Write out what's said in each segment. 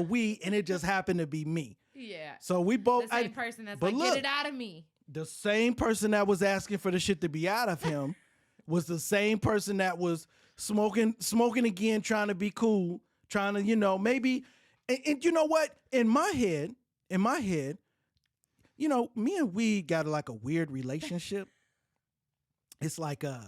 weed, and it just happened to be me. Yeah. So we both. The same person that's but like, look, get it out of me. the same person that was asking for the shit to be out of him was the same person that was smoking again, trying to be cool, trying to, maybe. And you know what? In my head, me and weed got like a weird relationship. It's like, maybe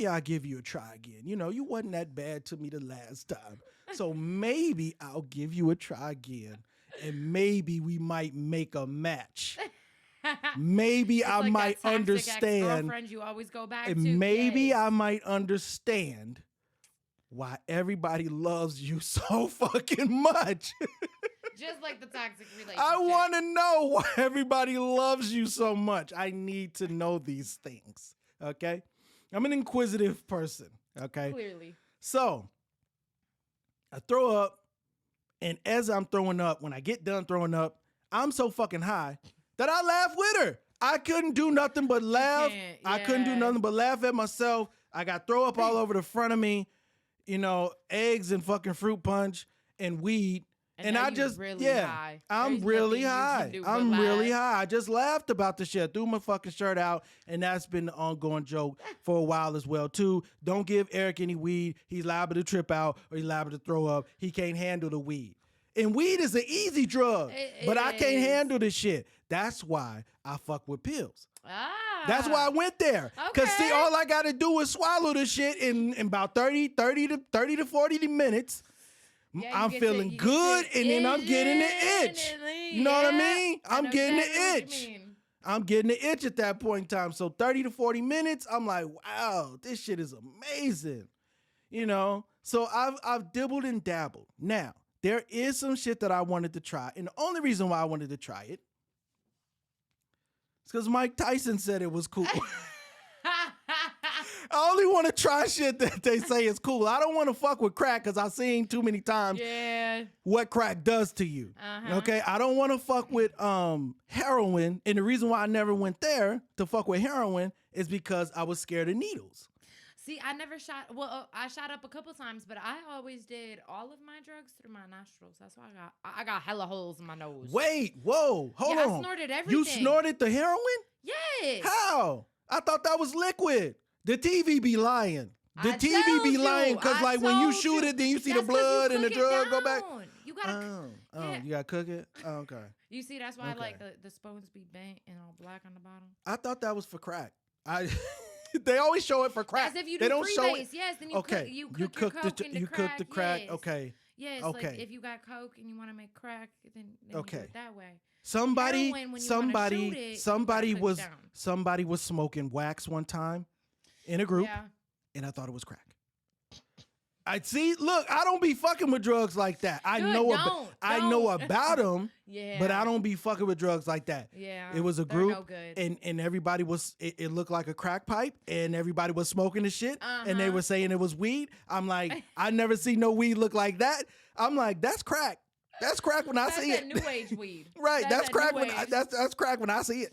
I'll give you a try again. You wasn't that bad to me the last time. So maybe I'll give you a try again. And maybe we might make a match. Maybe It's I like might that toxic understand. ex-girlfriend you always go back to. And maybe Yes. I might understand why everybody loves you so fucking much. Just like the toxic relationship. I want to know why everybody loves you so much. I need to know these things. Okay? I'm an inquisitive person. Okay? Clearly. So, I throw up, and as I'm throwing up, when I get done throwing up, I'm so fucking high that I laugh with her. I couldn't do nothing but laugh. I couldn't do nothing but laugh at myself. I got throw up all over the front of me, eggs and fucking fruit punch and weed. And I just, really high. I'm really high. I'm really high. I just laughed about the shit. Threw my fucking shirt out, and that's been the ongoing joke for a while as well, too. Don't give Erik any weed. He's liable to trip out or he's liable to throw up. He can't handle the weed. And weed is an easy drug, but I can't handle this shit. That's why I fuck with pills. That's why I went there. Because, see, all I got to do is swallow this shit in about 30 to 40 minutes. Yeah, I'm feeling good, and then I'm getting the itch. You know what I mean? I'm getting the itch. I'm getting the itch at that point in time. So 30 to 40 minutes, I'm like, wow, this shit is amazing. So I've dibbled and dabbled. Now, there is some shit that I wanted to try, and the only reason why I wanted to try it is because Mike Tyson said it was cool. I only want to try shit that they say is cool. I don't want to fuck with crack because I've seen too many times what crack does to you. Okay? I don't want to fuck with heroin. And the reason why I never went there to fuck with heroin is because I was scared of needles. See, I never shot. Well, I shot up a couple times, but I always did all of my drugs through my nostrils. That's why I got hella holes in my nose. Wait, whoa, hold on. I snorted everything. You snorted the heroin? Yes. How? I thought that was liquid. The TV be lying. The TV be lying because, like, when you shoot it, then you see the blood and the drug go back. You gotta. You gotta cook it. Oh, okay. You see, that's why like the spoons be bent and all black on the bottom. I thought that was for crack. They always show it for crack. As if you do freebase, yes. Then you cook the crack. Yes. Okay. Yes. Okay. Like if you got coke and you want to make crack, then you do it that way. Somebody was smoking wax one time in a group, and I thought it was crack. I see. Look, I don't be fucking with drugs like that. I know about them, but I don't be fucking with drugs like that. Yeah, it was a group, no good. and everybody was. It looked like a crack pipe, and everybody was smoking the shit, and they were saying it was weed. I'm like, I never see no weed look like that. I'm like, that's crack. That's crack when I see it. That's that new age weed. Right. That's crack when that's crack when I see it.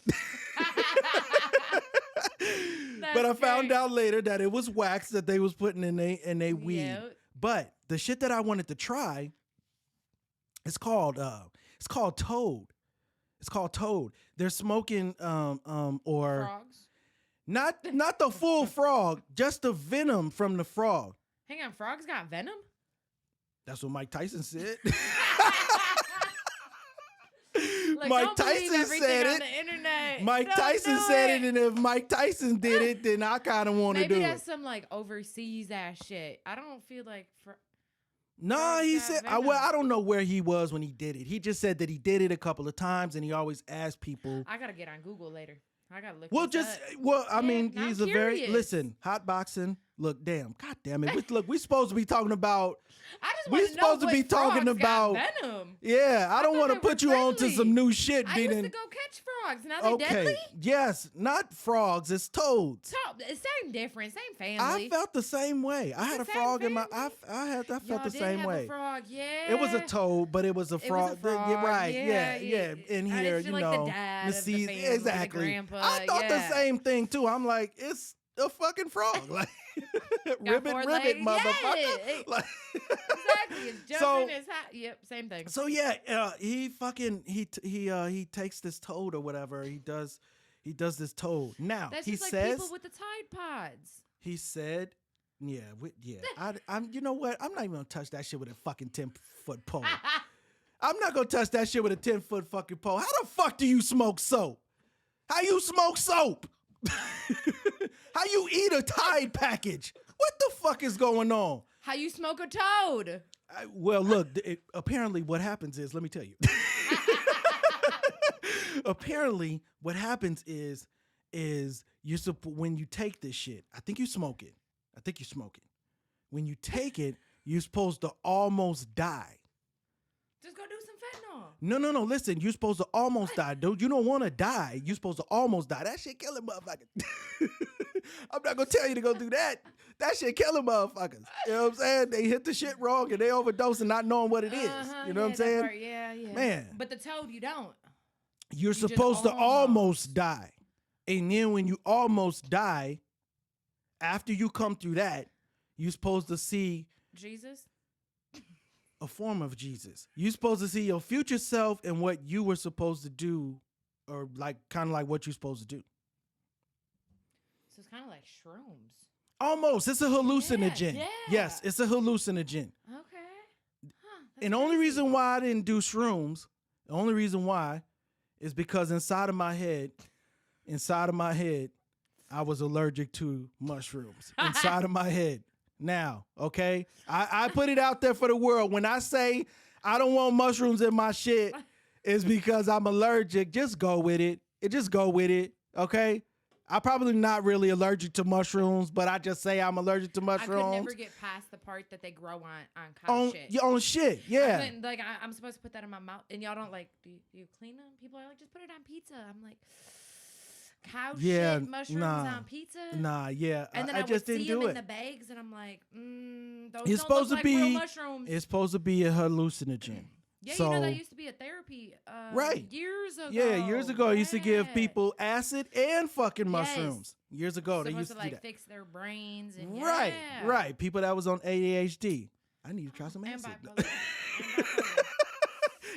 But I found out later that it was wax that they was putting in they weed. Yep. But the shit that I wanted to try, it's called toad. It's called toad. They're smoking or frogs. Not the full frog, just the venom from the frog. Hang on, frogs got venom? That's what Mike Tyson said. Like, Mike Tyson said it. Mike Tyson said it, and if Mike Tyson did it, then I kind of want to do it. Maybe that's some like overseas ass shit. I don't feel like. No, he said. I don't know where he was when he did it. He just said that he did it a couple of times, and he always asked people. I gotta get on Google later. I gotta look. I mean, he's a very hot boxing. Look, damn, god damn it. Look, we supposed to be talking about. We're supposed to be talking about venom. Yeah, I don't want to put you on to some new shit. I used to go catch frogs. Now they're deadly. Yes, not frogs. It's toads. Same difference, same family. I felt the same way. I had a frog in my. I felt the same way. A frog, yeah. It was a toad, but it was a frog. Right? Yeah. In here, like the dad, exactly. I thought the same thing too. I'm like, it's a fucking frog. Like Got ribbit, four ribbit, legs. motherfucker. Yeah, Like, exactly. It's jumping. It's hot. Yep, same thing. so yeah, he takes this toad or whatever. He does this toad. Now That's he just like says people with the Tide Pods. he said, yeah. I'm. You know what? I'm not even gonna touch that shit with a fucking 10-foot pole. I'm not gonna touch that shit with a 10-foot fucking pole. How the fuck do you smoke soap? How you smoke soap? How you eat a Tide package? What the fuck is going on? How you smoke a toad? Well, look. Apparently, what happens is, let me tell you. Apparently, what happens is when you take this shit, I think you smoke it. When you take it, you're supposed to almost die. Just go do some fentanyl. No. Listen, you're supposed to almost die, dude. You don't want to die. You're supposed to almost die. That shit killing motherfuckers. I'm not gonna tell you to go do that. That shit killing motherfuckers. You know what I'm saying? They hit the shit wrong and they overdose and not knowing what it is. You know what I'm saying? Part, yeah. Man. But the toad, you don't. You're supposed to almost die. And then when you almost die, after you come through that, you're supposed to see Jesus? a form of Jesus. You're supposed to see your future self and what you were supposed to do, or like kind of like what you're supposed to do. So it's kind of like shrooms. Almost. It's a hallucinogen. Yeah. Yes, it's a hallucinogen. Okay. And the only reason why I didn't do shrooms, is because inside of my head, I was allergic to mushrooms. Inside of my head. Now, okay? I put it out there for the world. When I say I don't want mushrooms in my shit, it's because I'm allergic. Just go with it. Okay? I'm probably not really allergic to mushrooms, but I just say I'm allergic to mushrooms. I could never get past the part that they grow on cow shit. On shit, yeah. I'm supposed to put that in my mouth, and y'all don't like, do you clean them? People are like, just put it on pizza. I'm like, cow shit, mushrooms on pizza? Nah, yeah. And then I just would didn't see do them it. in the bags, and I'm like, those It's don't supposed look to be like real mushrooms. It's supposed to be a hallucinogen. Yeah, so, you know that used to be a therapy years ago. Yeah, years ago I used to give people acid and fucking mushrooms. Years ago they used to do that. Fix their brains and Right. People that was on ADHD. I need to try some acid.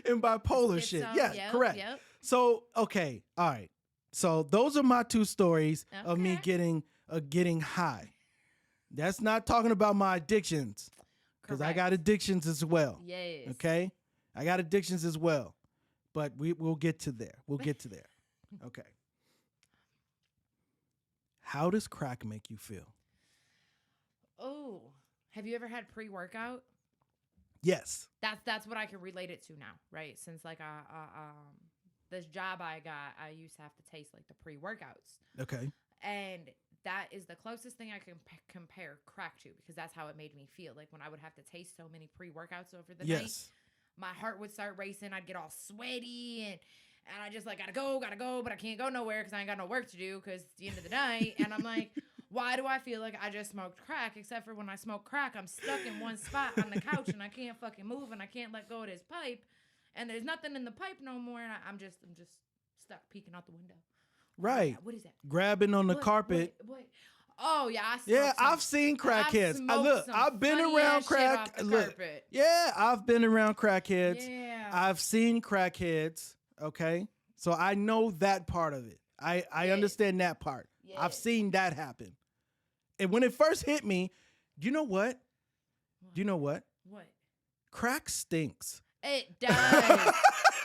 And bipolar shit. Yeah, correct. Yep. So, okay, all right. So those are my two stories of me getting high. That's not talking about my addictions. Because I got addictions as well. Yes. Okay? I got addictions as well. But we'll get to there. Okay. How does crack make you feel? Oh, have you ever had pre-workout? Yes. That's what I can relate it to now, right? Since like this job I got, I used to have to taste like the pre-workouts. Okay. And that is the closest thing I can compare crack to, because that's how it made me feel. Like when I would have to taste so many pre-workouts over the night, my heart would start racing. I'd get all sweaty and I just like, gotta go, but I can't go nowhere because I ain't got no work to do because it's the end of the night. And I'm like, why do I feel like I just smoked crack? Except for when I smoke crack, I'm stuck in one spot on the couch and I can't fucking move and I can't let go of this pipe. And there's nothing in the pipe no more. And I'm just stuck peeking out the window. Right. What is that? Grabbing on the carpet. What? Oh, yeah. I've seen crackheads. I've been around crack. I've been around crackheads. Yeah. I've seen crackheads. Okay. So I know that part of it. I understand that part. Yeah. I've seen that happen. And when it first hit me, you know what? What? Crack stinks. It does.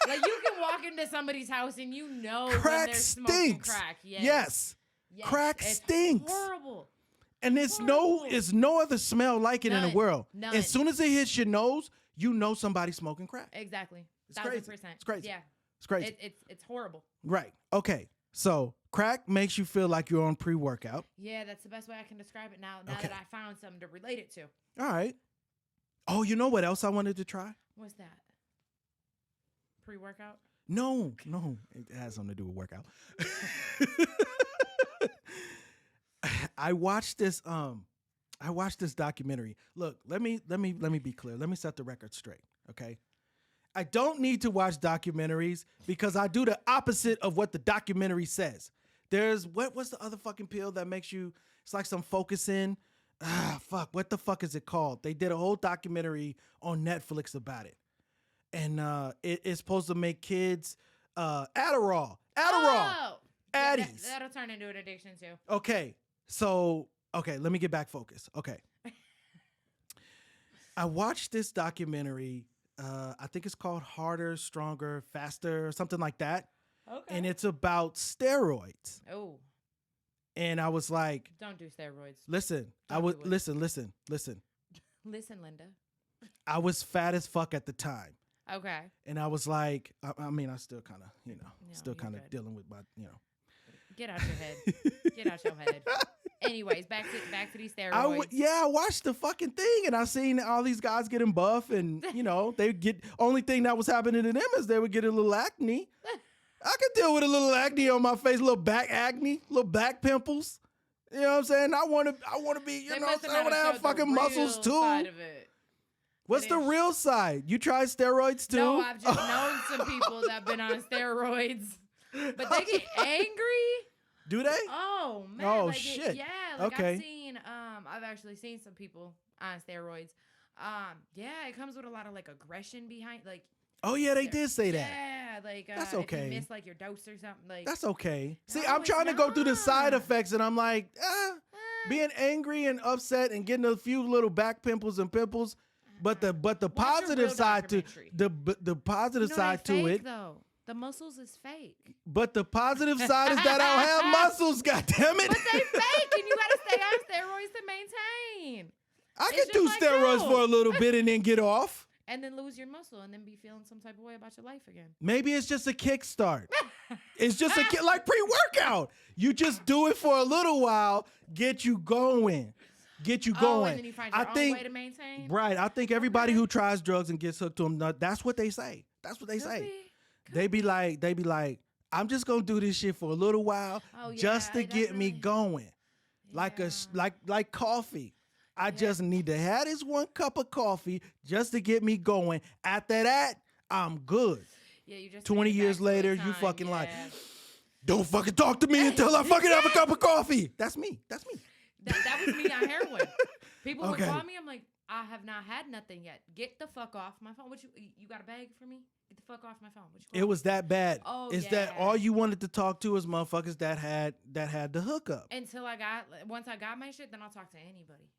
Like you can walk into somebody's house and you know when they're smoking crack. Yes. Crack stinks. Horrible. And it's no other smell like it in the world. None. As soon as it hits your nose, you know somebody's smoking crack. Exactly. It's crazy. 1000%. It's crazy. Yeah. It's crazy. It's horrible. Right. Okay. So crack makes you feel like you're on pre-workout. Yeah, that's the best way I can describe it now that I found something to relate it to. All right. Oh, you know what else I wanted to try? What's that? Pre-workout? No. It has something to do with workout. I watched this documentary. Look, let me be clear. Let me set the record straight, okay? I don't need to watch documentaries because I do the opposite of what the documentary says. There's what's the other fucking pill that makes you It's like some focusing. Fuck, what the fuck is it called? They did a whole documentary on Netflix about it. And it's supposed to make kids Adderall. Oh! Addies. Yeah, that'll turn into an addiction too. Okay. So, let me get back focused. Okay. I watched this documentary. I think it's called Harder, Stronger, Faster, or something like that. Okay. And it's about steroids. Oh. And I was like, don't do steroids. Listen. Listen. Listen, Linda. I was fat as fuck at the time. Okay. And I was like, I mean, I still kind of, still kind of dealing with my, Get out your head. Get out your head. Anyways, back to these steroids. I watched the fucking thing, and I seen all these guys getting buff, and they get only thing that was happening to them is they would get a little acne. I could deal with a little acne on my face, a little back acne, little back pimples. You know what I'm saying? I want to be, I want to have fucking muscles too. What's the real side? You tried steroids too? No, I've just known some people that have been on steroids, but they get angry. Do they? Oh man! Oh shit! Okay. I've actually seen some people on steroids. Yeah, it comes with a lot of like aggression behind, like. Oh yeah, they did say that. Yeah, like that's okay. If you miss like your dose or something, like that's okay. See, no, I'm trying to go through the side effects, and I'm like, being angry and upset and getting a few little back pimples and pimples, but the positive side to the positive side to it. Though. The muscles is fake. But the positive side is that I don't have muscles, goddammit. But they fake, and you gotta stay on steroids to maintain. I can do steroids for a little bit and then get off. And then lose your muscle and then be feeling some type of way about your life again. Maybe it's just a kickstart. It's just like pre-workout. You just do it for a little while, get you going. And then you find your own way to maintain? Right. I think everybody who tries drugs and gets hooked to them, that's what they say. That's what they say. They be like, I'm just gonna do this shit for a little while, just to get me going, like coffee. I just need to have this one cup of coffee just to get me going. After that, I'm good. Yeah, you just 20 years later, you fucking like, don't fucking talk to me until I fucking have a cup of coffee. That's me. That was me on heroin. People would call me. I'm like, I have not had nothing yet. Get the fuck off my phone. What you got a bag for me? Get the fuck off my phone. It was that bad. Oh, is that all you wanted to talk to is motherfuckers that had the hookup? Until once I got my shit, then I'll talk to anybody.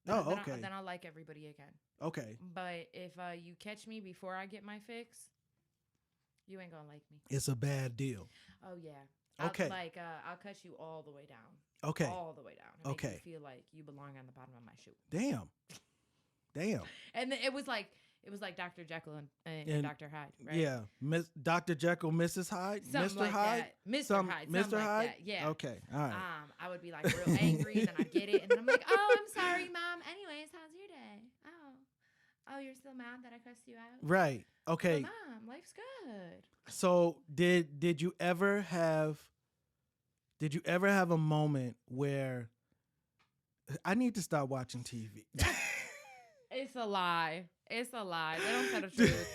Then I'll like everybody again. Okay. But if you catch me before I get my fix, you ain't gonna like me. It's a bad deal. Oh yeah. Okay. I'll cut you all the way down. Okay. All the way down. Make you feel like you belong on the bottom of my shoe. Damn. And then it was like Dr. Jekyll and Dr. Hyde, right? Yeah, Dr. Jekyll, Mrs. Hyde, something Mr. like Hyde, that. Mr. Hyde, Mr. Hyde. Like that. Yeah. Okay, all right. I would be like real angry, and then I'd get it, and then I'm like, oh, I'm sorry, Mom. Anyways, how's your day? Oh, you're still mad that I cussed you out? Right. Okay. But Mom, life's good. So did you ever have a moment where I need to stop watching TV? It's a lie. They don't tell the truth.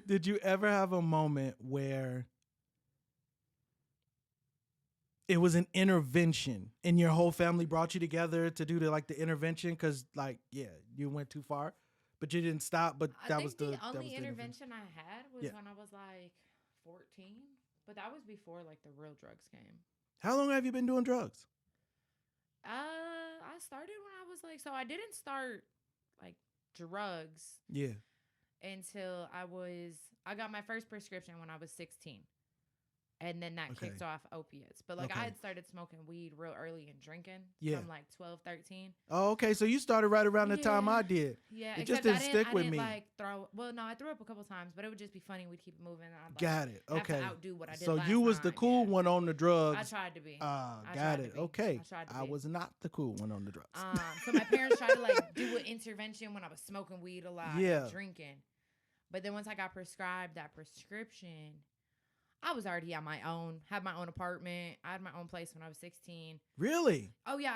Did you ever have a moment where it was an intervention and your whole family brought you together to do the intervention? Because you went too far, but you didn't stop. But the only intervention I had was when I was 14, but that was before the real drugs came. How long have you been doing drugs? I started when I was so I didn't start drugs. Yeah. Until I got my first prescription when I was 16. And then that kicked off opiates. But I had started smoking weed real early and drinking from 12, 13. Oh, okay. So you started right around the time I did. Yeah. It just didn't stick with me. I threw up a couple times, but it would just be funny. We'd keep it moving. And I'd, got it. Okay. have to outdo what I did so last you was time. the cool one on the drugs. I tried to be. Got it. Okay. I was not the cool one on the drugs. So my parents tried to do an intervention when I was smoking weed a lot and drinking. But then once I got prescribed that prescription, I was already on my own, had my own apartment. I had my own place when I was 16. Really? Oh, yeah.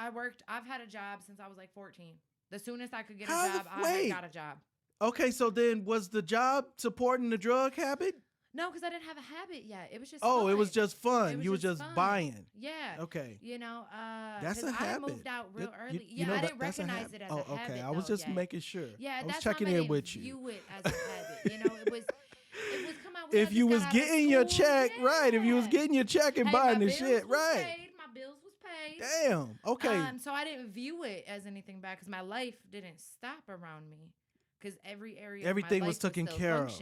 I've had a job since I was 14. The soonest I could get a job, I got a job. Okay, so then was the job supporting the drug habit? No, because I didn't have a habit yet. It was just Oh, fun. it was just fun. You was just just fun. buying. Yeah. Okay. You know, that's a habit. I moved out real early. You know I that, didn't recognize it as a habit. Okay. I was just making sure. Yeah, I was that's checking how I in didn't with you. view it as a habit. You know, it was come out. If you was getting your check, right? If you was getting your check and buying the shit, right? Paid, my bills was paid. Damn. Okay. So I didn't view it as anything bad because my life didn't stop around me because everything was taken care of.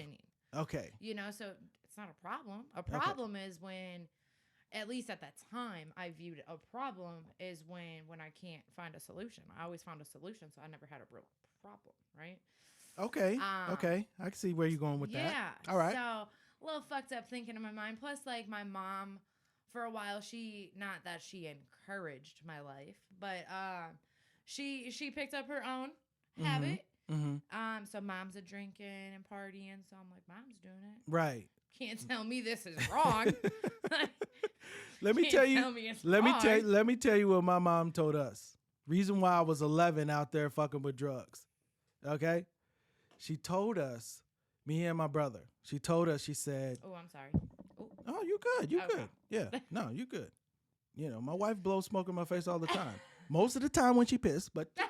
Okay. You know, so it's not a problem. A problem is when, at least at that time, I viewed a problem is when I can't find a solution. I always found a solution, so I never had a real problem, right? Okay. Okay. I can see where you're going with that. Yeah. All right. So a little fucked up thinking in my mind. Plus, like my mom, for a while, not that she encouraged my life, but she picked up her own habit. Mm-hmm. So mom's a drinking and partying. So I'm like, mom's doing it. Right. Can't tell me this is wrong. Let me tell you. Let me tell you what my mom told us. Reason why I was 11 out there fucking with drugs. Okay. She told us, me and my brother. She told us. She said, "Oh, I'm sorry. Oh, you good. You good. Yeah. No, you good. You know, my wife blows smoke in my face all the time. Most of the time when she pissed, but you know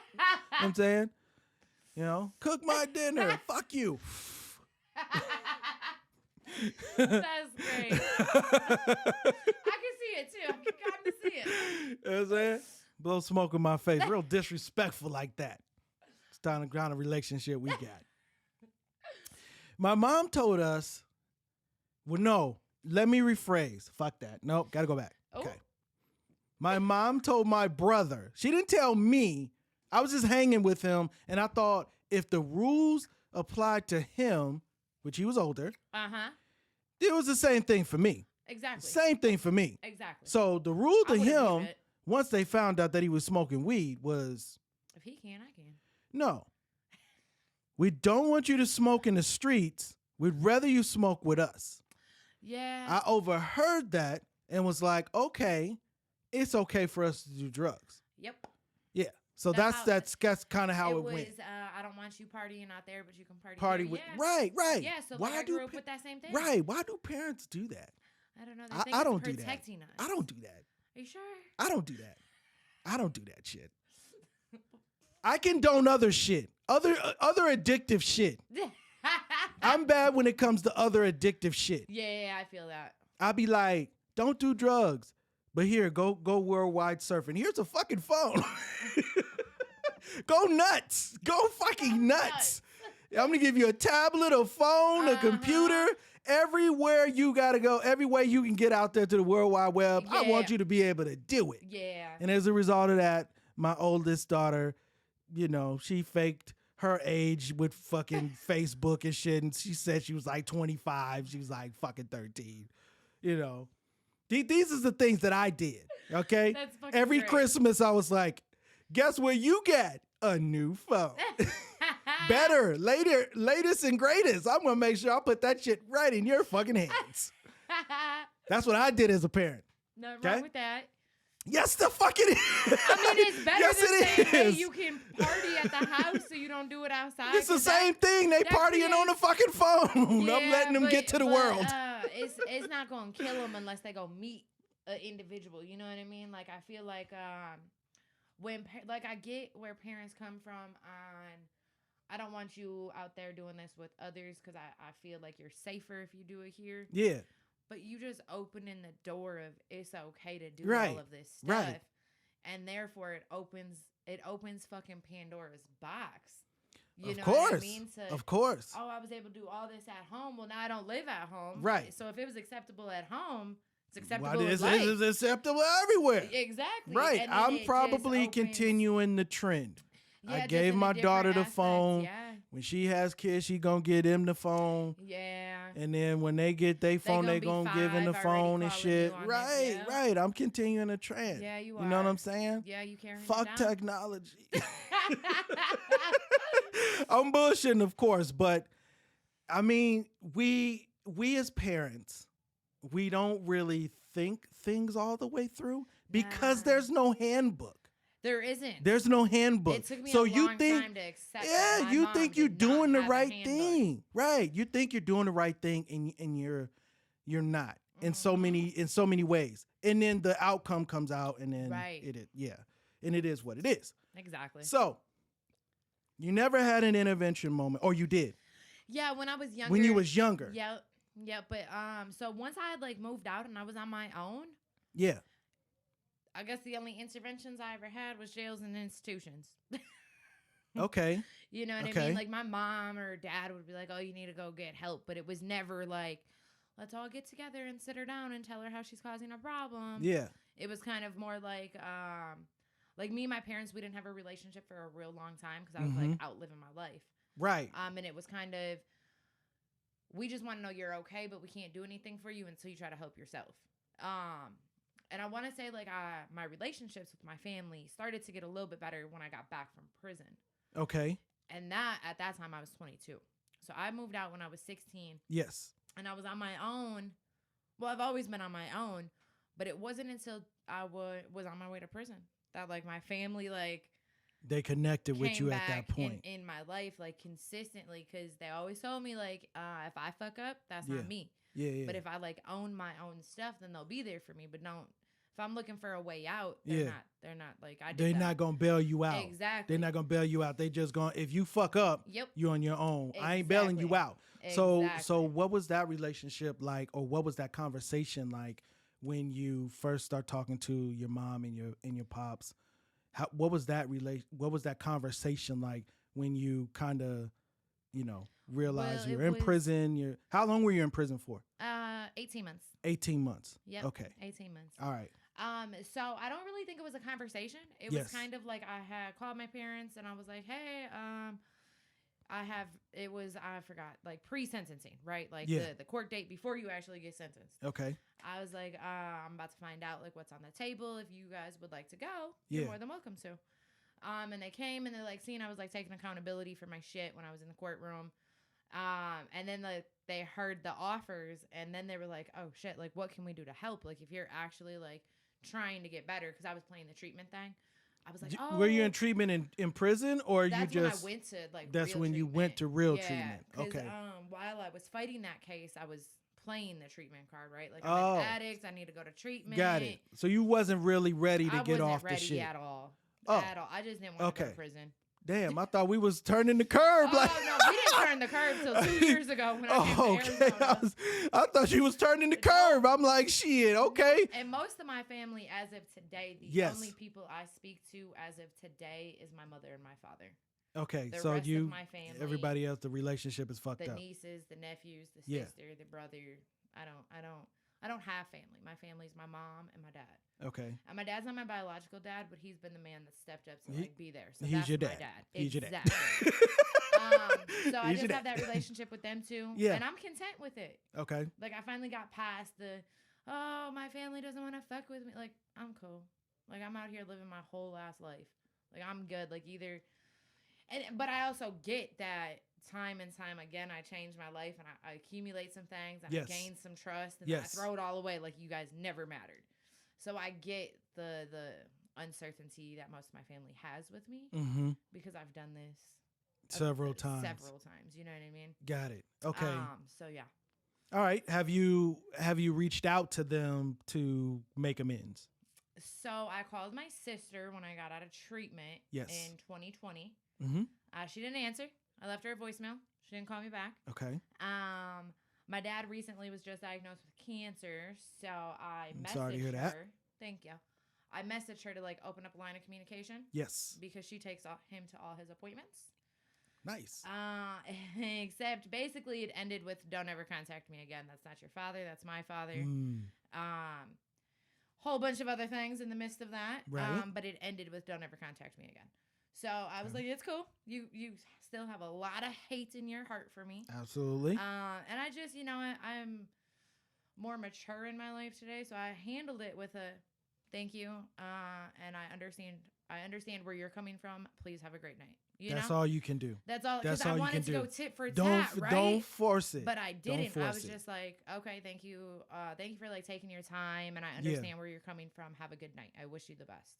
what I'm saying? You know, cook my dinner. Fuck you. That's great. I can see it too. I can kind of see it. You know what I'm saying? Blow smoke in my face. Real disrespectful like that. It's the kind of relationship we got. My mom told us, well, no, let me rephrase. Fuck that. Nope, gotta go back. Oh. Okay. My mom told my brother. She didn't tell me. I was just hanging with him, and I thought if the rules applied to him, which he was older, it was the same thing for me. Exactly. Same thing for me. Exactly. So the rule to him, once they found out that he was smoking weed, was if he can, I can. No. We don't want you to smoke in the streets. We'd rather you smoke with us. Yeah. I overheard that and was like, okay, it's okay for us to do drugs. Yep. Yeah. So that's kind of how it went. I don't want you partying out there, but you can party with. Yeah. Right. Yeah. So why I grew up with that same thing. Right. Why do parents do that? I don't know. They think I don't it's do protecting that. us. I don't do that. Are you sure? I don't do that. I don't do that shit. I condone other shit. Other addictive shit. I'm bad when it comes to other addictive shit. Yeah, I feel that. I'll be like, don't do drugs. But here, go worldwide surfing. Here's a fucking phone. Go nuts. Go fucking nuts. I'm going to give you a tablet, a phone, a computer. Everywhere you got to go, every way you can get out there to the World Wide Web, I want you to be able to do it. Yeah. And as a result of that, my oldest daughter, you know, she faked her age with fucking Facebook and shit. And she said she was like 25. She was like fucking 13. You know, these are the things that I did. Okay. That's fucking Every great. Christmas I was like, guess what you get? A new phone. Better, later, latest and greatest. I'm going to make sure I put that shit right in your fucking hands. That's what I did as a parent. Nothing wrong with that. Yes, the fuck it is. I mean, it's better than saying, hey, you can party at the house so you don't do it outside. It's the same thing. They partying on the fucking phone. Yeah, I'm letting them get to the world. It's not going to kill them unless they go meet an individual. You know what I mean? Like, I feel like I get where parents come from on, I don't want you out there doing this with others because I feel like you're safer if you do it here. Yeah. But you just opening the door of it's okay to do all of this stuff. Right. And therefore it opens fucking Pandora's box. You know course. what I mean? Of course. Oh, I was able to do all this at home. Well, now I don't live at home. Right. So if it was acceptable at home, it's acceptable It's acceptable everywhere. Exactly. Right. I'm probably continuing the trend. Yeah, I gave my daughter the phone. Yeah. When she has kids, she gonna get them the phone. Yeah. And then when they get their phone, they gonna give them the phone and shit. Right, right. I'm continuing the trend. Yeah, you are. You know what I'm saying? Yeah, you carrying it Fuck down. technology. I'm bullshitting, of course, but I mean, we as parents, we don't really think things all the way through because there's no handbook. There isn't. There's no handbook. It took me so a you long think, time to accept yeah, that you my think mom you're did doing not the have a right handbook. thing, right? You think you're doing the right thing in your you're not in so many ways. And then the outcome comes out, and then and it is what it is. Exactly. So you never had an intervention moment, or you did? Yeah, when I was younger. When you was younger. Yeah. Yeah, but so once I had like moved out and I was on my own. Yeah. I guess the only interventions I ever had was jails and institutions. Okay. You know what I mean? Like my mom or dad would be like, "Oh, you need to go get help," but it was never like, "Let's all get together and sit her down and tell her how she's causing a problem." Yeah. It was kind of more like me and my parents, we didn't have a relationship for a real long time because I was like out living my life. Right. And it was kind of, we just want to know you're okay, but we can't do anything for you until you try to help yourself. And I want to say like my relationships with my family started to get a little bit better when I got back from prison. Okay. And that at that time I was 22. So I moved out when I was 16. Yes. And I was on my own. Well, I've always been on my own, but it wasn't until I was on my way to prison that like my family like they connected with you at that point in my life like consistently, because they always told me like if I fuck up, that's not me. Yeah. But if I like own my own stuff, then they'll be there for me. But don't. If I'm looking for a way out, they're not like I did. They're not gonna bail you out. Exactly. They're not gonna bail you out. They just gonna, if you fuck up, you're on your own. Exactly. I ain't bailing you out. So what was that relationship like, or what was that conversation like when you first start talking to your mom and your pops? What was that conversation like when you kind of, realized you're in prison? How long were you in prison for? 18 months. 18 months. Yep. Okay. 18 months. All right. So I don't really think it was a conversation. It was kind of like I had called my parents and I was like, "Hey, I forgot, like pre-sentencing, right? Like the court date before you actually get sentenced." Okay. I was like, "I'm about to find out like what's on the table. If you guys would like to go, you're more than welcome to." And they came and they're like, seeing I was like taking accountability for my shit when I was in the courtroom. And then they heard the offers, and then they were like, "Oh shit, like what can we do to help? Like if you're actually like trying to get better," because I was playing the treatment thing. I was like, "Oh." Were you in treatment in prison, or you just? That's when I went to like. That's when you went to real treatment. Okay. While I was fighting that case, I was playing the treatment card, right? Like I'm an addict. I need to go to treatment. Got it. So you wasn't really ready to get off the shit. I wasn't ready at all. At all. I just didn't want to go to prison. Damn, I thought we was turning the curve. No, we didn't turn the curve till 2 years ago when I came to Arizona. I thought she was turning the curve. I'm like, shit, okay. And most of my family, as of today, the only people I speak to as of today is my mother and my father. Okay, the so rest of my family, everybody else, the relationship is fucked up. The nieces, the nephews, the sister, the brother. I don't have family. My family's my mom and my dad. Okay. And my dad's not my biological dad, but he's been the man that stepped up to like be there. So he's that's your dad. My dad. He's exactly. Your dad. So I just have that relationship with them too. Yeah. And I'm content with it. Okay. Like I finally got past my family doesn't want to fuck with me. Like I'm cool. Like I'm out here living my whole ass life. Like I'm good. Like but I also get that time and time again, I change my life and I accumulate some things. I gain some trust and then I throw it all away like you guys never mattered. So I get the uncertainty that most of my family has with me because I've done this several times. You know what I mean? Got it. Okay. So yeah. All right. Have you reached out to them to make amends? So I called my sister when I got out of treatment in 2020. She didn't answer. I left her a voicemail. She didn't call me back. Okay. My dad recently was just diagnosed with cancer, so I messaged sorry to hear her. that. Thank you. I messaged her to like open up a line of communication. Yes. Because she takes him to all his appointments. Nice. Except basically it ended with "Don't ever contact me again. That's not your father. That's my father." Whole bunch of other things in the midst of that. Right. But it ended with "Don't ever contact me again." So I was like, it's cool. You still have a lot of hate in your heart for me. Absolutely. And I just, I'm more mature in my life today. So I handled it with a thank you. And I understand where you're coming from. Please have a great night. That's all you can do. That's all. Because I wanted to go tit for tat, right? Don't force it. But I didn't. I was just like, okay, thank you. Thank you for like taking your time. And I understand where you're coming from. Have a good night. I wish you the best.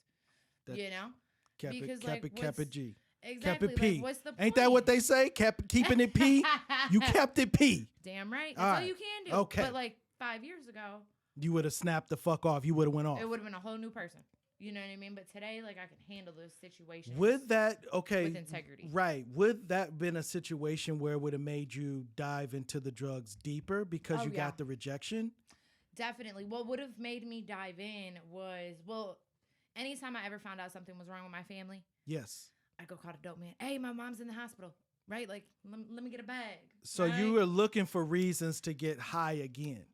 Cap G. Exactly. Kept it P. Like, what's the point? Ain't that what they say? Keeping it P. You kept it P. Damn right. That's all you can do. Okay. But like 5 years ago, you would have snapped the fuck off. You would have went off. It would have been a whole new person. You know what I mean? But today, like, I can handle those situations. With that, okay. With integrity. Right. Would that been a situation where it would have made you dive into the drugs deeper because you got the rejection? Definitely. What would have made me dive in was, anytime I ever found out something was wrong with my family. Yes. I'd go call a dope man. Hey, my mom's in the hospital. Right? Like, let me get a bag. So right? you were looking for reasons to get high again.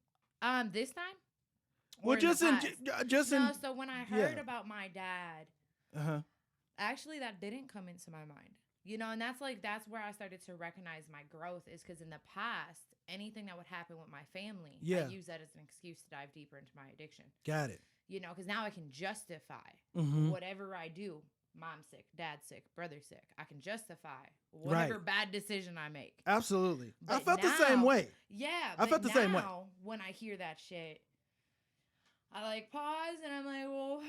This time? Well, so when I heard about my dad, actually that didn't come into my mind. You know, and that's where I started to recognize my growth is because in the past, anything that would happen with my family, I use that as an excuse to dive deeper into my addiction. Got it. You know, because now I can justify whatever I do. Mom's sick, dad's sick, brother's sick. I can justify whatever bad decision I make. Absolutely. But I felt the same way. Yeah. I felt the same way. When I hear that shit, I like pause and I'm like, well,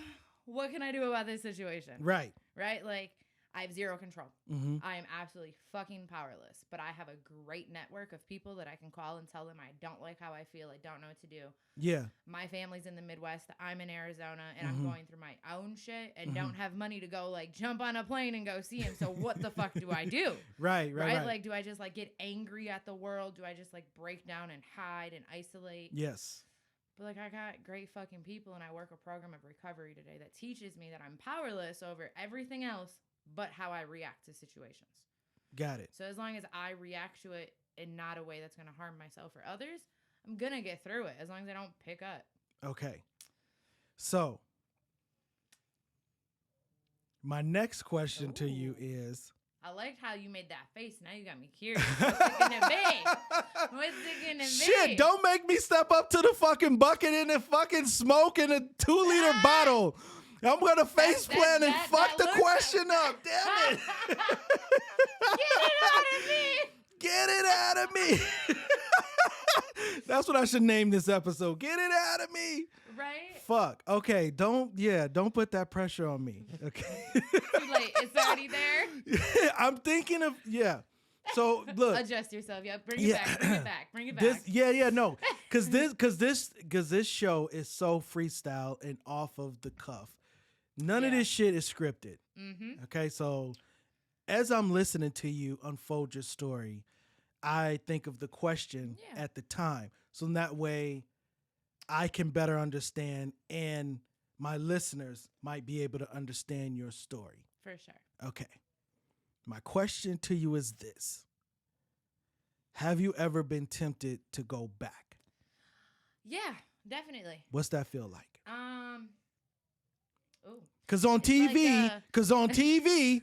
what can I do about this situation? Right. Right? Like, I have zero control. Mm-hmm. I am absolutely fucking powerless. But I have a great network of people that I can call and tell them I don't like how I feel. I don't know what to do. Yeah. My family's in the Midwest. I'm in Arizona. And I'm going through my own shit and don't have money to go, like, jump on a plane and go see him. So what the fuck do I do? Right. Like, do I just, like, get angry at the world? Do I just, like, break down and hide and isolate? Yes. But, like, I got great fucking people, and I work a program of recovery today that teaches me that I'm powerless over everything else but how I react to situations. Got it. So as long as I react to it in not a way that's going to harm myself or others, I'm going to get through it as long as I don't pick up. Okay. So my next question to you is... I liked how you made that face. Now you got me curious. What's it going to be? What's it going to be? Shit, don't make me step up to the fucking bucket in the fucking smoke in a 2-liter bottle. I'm going to face plant and fuck the question up. Damn it. Get it out of me. Get it out of me. That's what I should name this episode. Get it out of me. Right? Fuck. Okay. Don't put that pressure on me. Okay. Too late. It's already there. I'm thinking of, So look. Adjust yourself. Yeah. Bring it back. Bring it back. No. Cause this show is so freestyle and off of the cuff. None of this shit is scripted. Mm-hmm. Okay. So as I'm listening to you unfold your story, I think of the question at the time. So that way I can better understand and my listeners might be able to understand your story. For sure. Okay. My question to you is this. Have you ever been tempted to go back? Yeah, definitely. What's that feel like? Cause on TV.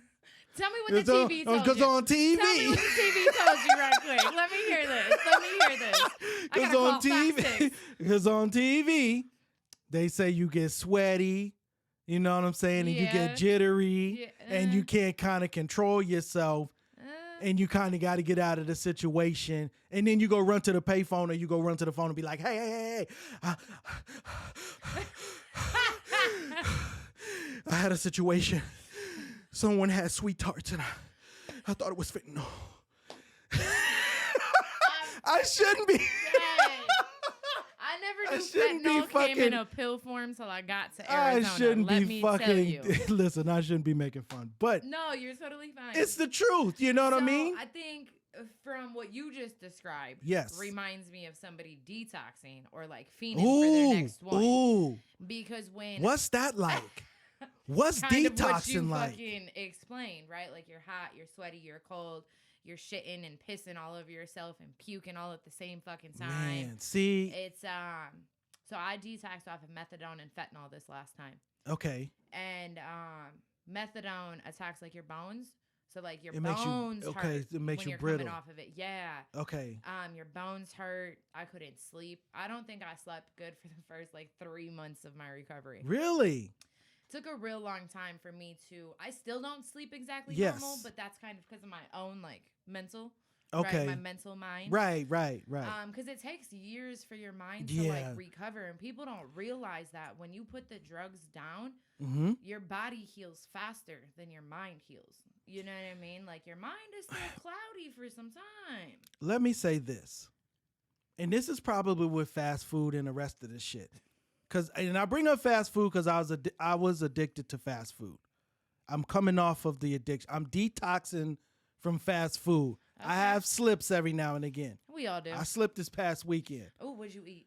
Tell me what the TV told you. Because on TV. Tell me what the TV told you right quick. Let me hear this. Because on TV, they say you get sweaty, you know what I'm saying? And you get jittery and you can't kind of control yourself. And you kind of got to get out of the situation. And then you go run to the payphone or you go run to the phone and be like, hey. I had a situation. Someone had sweet tarts and I thought it was fentanyl. I shouldn't be. I never knew fentanyl came in a pill form till I got to Arizona. I shouldn't Let be me fucking. tell you. Listen, I shouldn't be making fun, but no, you're totally fine. It's the truth. You know what I mean? I think from what you just described, reminds me of somebody detoxing or like fiending for their next one. Ooh. Because what's that like? What's kind detoxing of what you like? Fucking explain, right? Like you're hot, you're sweaty, you're cold, you're shitting and pissing all over yourself and puking all at the same fucking time. Man, see, it's So I detoxed off of methadone and fentanyl this last time. Okay. And methadone attacks like your bones. So like your bones hurt it makes when you you're brittle. coming off of it. Yeah. Okay. Your bones hurt. I couldn't sleep. I don't think I slept good for the first like 3 months of my recovery. Really? Took a real long time for me to. I still don't sleep exactly normal, but that's kind of because of my own like mental. Okay. Right, my mental mind. Right. Because it takes years for your mind to like recover, and people don't realize that when you put the drugs down, your body heals faster than your mind heals. You know what I mean? Like your mind is still cloudy for some time. Let me say this, and this is probably with fast food and the rest of this shit. And I bring up fast food because I was addicted to fast food. I'm coming off of the addiction. I'm detoxing from fast food. Okay. I have slips every now and again. We all do. I slipped this past weekend. Oh, what'd you eat?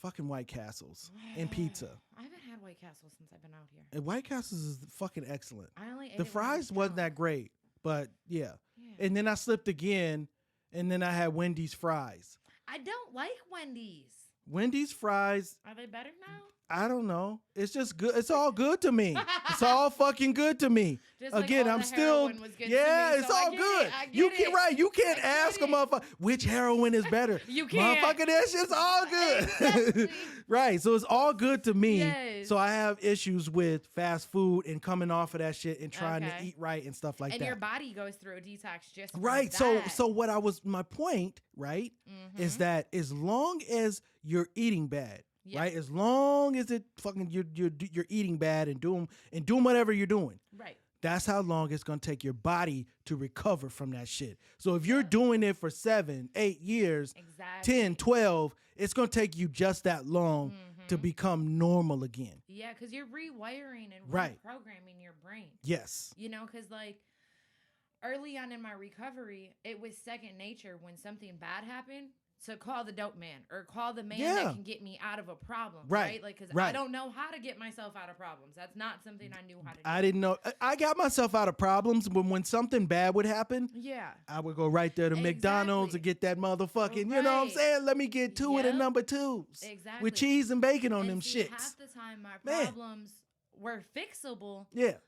Fucking White Castles and pizza. I haven't had White Castles since I've been out here. And White Castles is fucking excellent. I only ate the fries wasn't that great, but yeah. And then I slipped again, and then I had Wendy's fries. I don't like Wendy's. Wendy's fries. Are they better now? I don't know. It's just good. It's all good to me. It's all fucking good to me. Just again, like I'm still. It's all good. You can't You can't ask a motherfucker which heroin is better. You can't. Motherfucker, that shit's all good. Exactly. Right. So it's all good to me. Yes. So I have issues with fast food and coming off of that shit and trying to eat right and stuff like that. And your body goes through a detox just right. That. So what my point, right, is that as long as you're eating bad. Yep. Right, as long as it fucking you're eating bad and doing whatever you're doing, right? That's how long it's gonna take your body to recover from that shit. So if you're doing it for 7, 8 years, 10, 12, it's gonna take you just that long to become normal again. Yeah, because you're rewiring and reprogramming your brain. Yes. You know, because like early on in my recovery, it was second nature when something bad happened. To call the dope man or call the man that can get me out of a problem, right? Like, because I don't know how to get myself out of problems. That's not something I knew how to do. I didn't know. I got myself out of problems, but when something bad would happen, I would go right there to McDonald's and get that motherfucking, you know what I'm saying? Let me get two of the number 2s. Exactly. With cheese and bacon on them shits. Half the time, my problems were fixable. Yeah.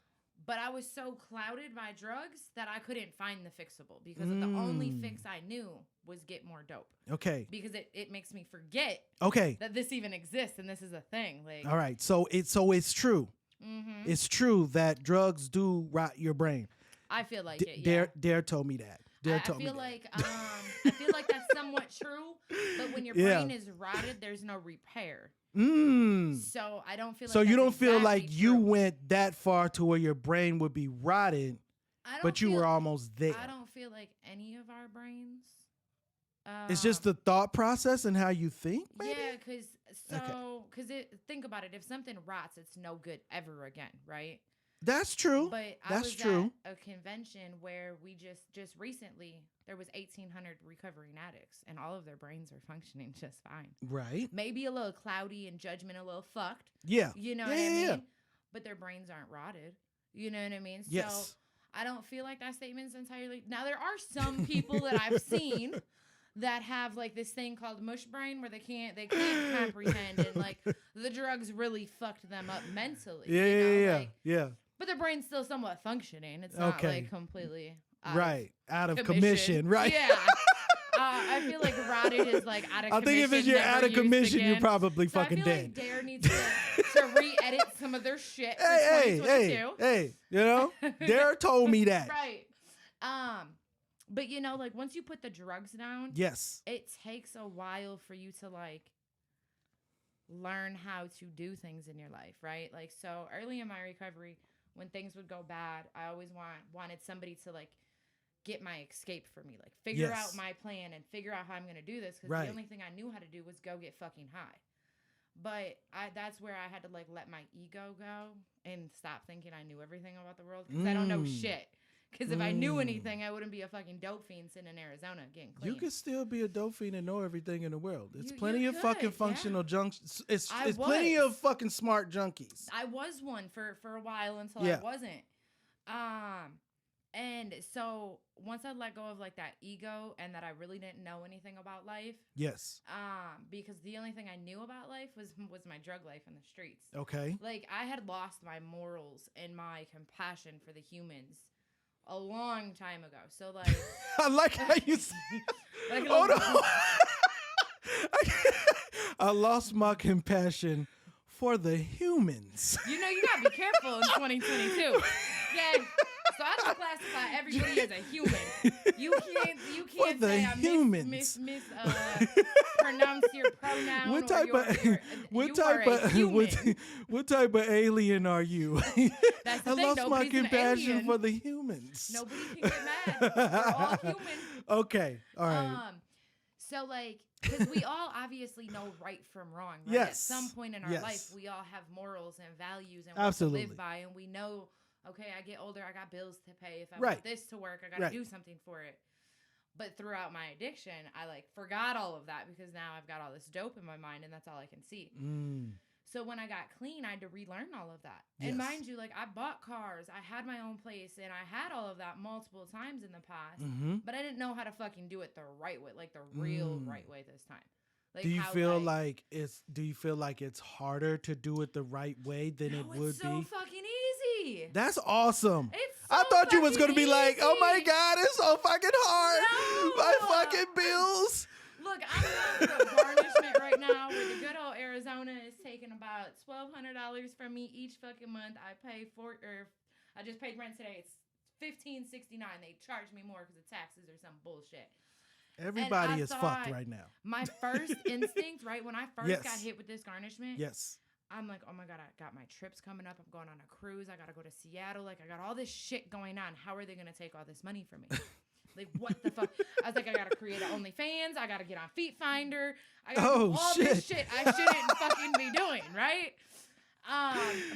But I was so clouded by drugs that I couldn't find the fixable because the only fix I knew was get more dope. Okay. Because it makes me forget that this even exists and this is a thing. Like, all right. So it's true. It's true that drugs do rot your brain. I feel like it. Yeah. Dare told me that. I feel like that's somewhat true. But when your brain is rotted, there's no repair. So I don't feel like. So you don't feel like you went that far to where your brain would be rotted, but you were almost there. I don't feel like any of our brains. It's just the thought process and how you think. Maybe? Yeah, because think about it. If something rots, it's no good ever again, right? That's true. But that's was true. At a convention where we just recently there was 1,800 recovering addicts, and all of their brains are functioning just fine. Right. Maybe a little cloudy and judgment, a little fucked. Yeah. You know what I mean? Yeah. But their brains aren't rotted. You know what I mean? Yes. So I don't feel like that statement's entirely. Now there are some people that I've seen that have like this thing called mush brain where they can't comprehend and like the drugs really fucked them up mentally. Yeah. But their brain's still somewhat functioning. It's not like completely out of commission. Right. Yeah. I feel like rotted is like out of commission. I think if you're out of commission, you're probably so fucking I feel dead. Like Dare needs to re-edit some of their shit for 2022. Hey, you know, Dare told me that. Right. But you know, like once you put the drugs down, it takes a while for you to like learn how to do things in your life, right? Like so early in my recovery, when things would go bad, I always wanted somebody to like get my escape for me, like figure out my plan and figure out how I'm gonna do this because the only thing I knew how to do was go get fucking high. But that's where I had to like let my ego go and stop thinking I knew everything about the world because I don't know shit. Because if I knew anything, I wouldn't be a fucking dope fiend sitting in Arizona getting clean. You could still be a dope fiend and know everything in the world. It's plenty of fucking functional junkies. It's plenty of fucking smart junkies. I was one for a while until I wasn't. And so once I let go of like that ego and that I really didn't know anything about life. Yes. Because the only thing I knew about life was my drug life in the streets. Okay. Like I had lost my morals and my compassion for the humans a long time ago. So like I like how you say like, hold on. I lost my compassion for the humans. You know you gotta be careful in 2022. Yeah. So I don't classify everybody as a human. You can't say I pronounce your pronoun. What type of alien are you? That's the I thing, lost my compassion for the humans. Nobody can get mad. We're all human. Okay. All right. So, like, because we all obviously know right from wrong, right? Yes. At some point in our Yes. life, we all have morals and values and what Absolutely. to live by. And we know, okay, I get older, I got bills to pay. If I Right. want this to work, I got to Right. do something for it. But throughout my addiction, I, like, forgot all of that because now I've got all this dope in my mind, and that's all I can see. So when I got clean, I had to relearn all of that. Yes. And mind you, like, I bought cars, I had my own place, and I had all of that multiple times in the past. But I didn't know how to fucking do it the right way, like the real right way this time. Like, do you feel like it's harder to do it the right way than it would it's so be? fucking easy. That's awesome. It's so I thought you was fucking gonna be like, oh my easy. God, it's so fucking hard. No. My fucking bills. Look, I'm going through a garnishment right now where the good old Arizona is taking about $1,200 from me each fucking month. I just paid rent today. It's $1,569. They charge me more because of taxes or some bullshit. Everybody is fucked right now. My first instinct, right, when I first got hit with this garnishment, yes, I'm like, oh my God, I got my trips coming up. I'm going on a cruise. I got to go to Seattle. Like, I got all this shit going on. How are they going to take all this money from me? Like, what the fuck? I was like, I got to create an OnlyFans. I got to get on Feet Finder. I got to do all this shit I shouldn't fucking be doing, right?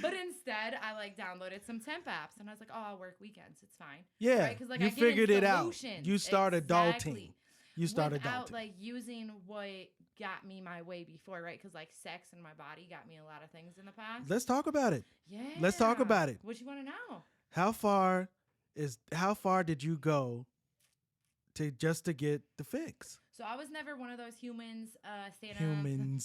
But instead, I, like, downloaded some temp apps. And I was like, oh, I'll work weekends. It's fine. Yeah, right? 'Cause, like, you I get figured it out. solutions. You start adulting. Exactly. You start Without, adulting. like, using what got me my way before, right? Because, like, sex and my body got me a lot of things in the past. Let's talk about it. Yeah. Let's talk about it. What you want to know? How far did you go to get the fix? So I was never one of those humans standing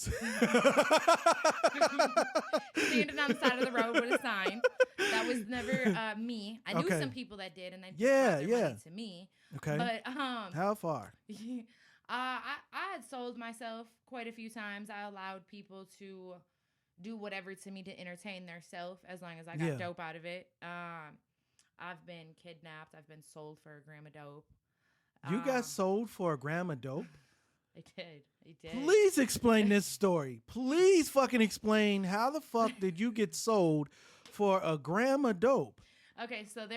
standing on the side of the road with a sign. That was never me. I knew some people that did, and they brought their money to me. Okay. But how far? I had sold myself quite a few times. I allowed people to do whatever to me to entertain themselves as long as I got dope out of it. I've been kidnapped. I've been sold for a gram of dope. You got sold for a gram of dope? I did. Please explain this story. Please fucking explain how the fuck did you get sold for a gram of dope? Okay, so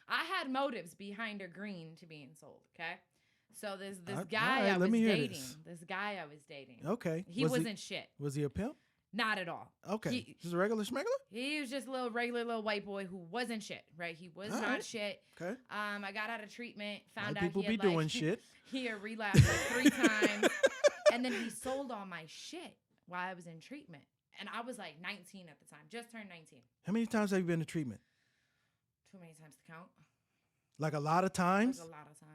I had motives behind a green to being sold, okay? So this guy I was dating. This guy I was dating. Okay. He wasn't shit. Was he a pimp? Not at all. Okay. Just a regular schmegler? He was just a regular little white boy who wasn't shit, right? He was not shit. Okay. I got out of treatment, found out people he had doing shit. He had relapsed like 3 times. And then he sold all my shit while I was in treatment. And I was like 19 at the time, just turned 19. How many times have you been to treatment? Too many times to count. Like a lot of times? Like a lot of times.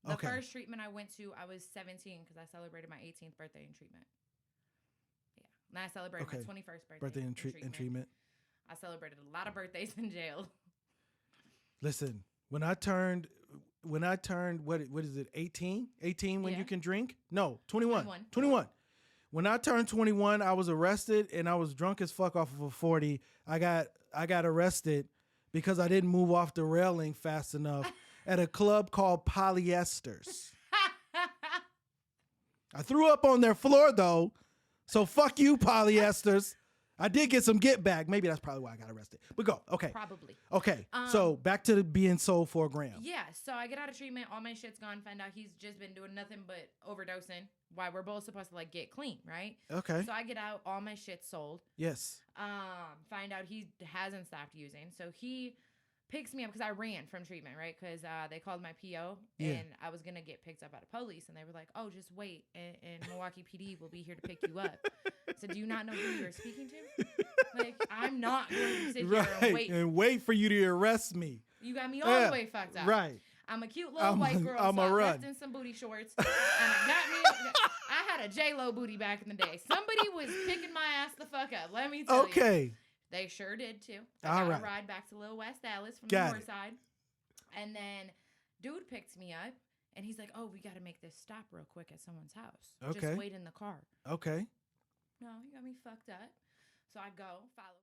The first treatment I went to, I was 17 because I celebrated my 18th birthday in treatment. Yeah. And I celebrated my 21st birthday in treatment. I celebrated a lot of birthdays in jail. Listen, when I turned, what is it, 18? 18 when you can drink? No, 21. 21. When I turned 21, I was arrested and I was drunk as fuck off of a 40. I got arrested because I didn't move off the railing fast enough at a club called Polyesters. I threw up on their floor though, so fuck you, Polyesters. I did get some get back. Maybe that's probably why I got arrested. But go. Okay. Probably. Okay. So back to being sold for a gram. Yeah. So I get out of treatment. All my shit's gone. Find out he's just been doing nothing but overdosing. Why we're both supposed to like get clean, right? Okay. So I get out. All my shit's sold. Yes. Find out he hasn't stopped using. So he picks me up because I ran from treatment, right? Because they called my PO and I was going to get picked up by the police. And they were like, oh, just wait. And Milwaukee PD will be here to pick you up. So do you not know who you're speaking to? Like, I'm not going to sit here and wait for you to arrest me. You got me all the way fucked up. Right. I'm a cute little white girl, I'm so I run. left in some booty shorts. And I had a J-Lo booty back in the day. Somebody was picking my ass the fuck up, let me tell you. Okay. They sure did, too. I got a ride back to Little West Dallas from the north side. And then dude picked me up, and he's like, oh, we got to make this stop real quick at someone's house. Okay. Just wait in the car. Okay. No, you got me fucked up. So I go, follow.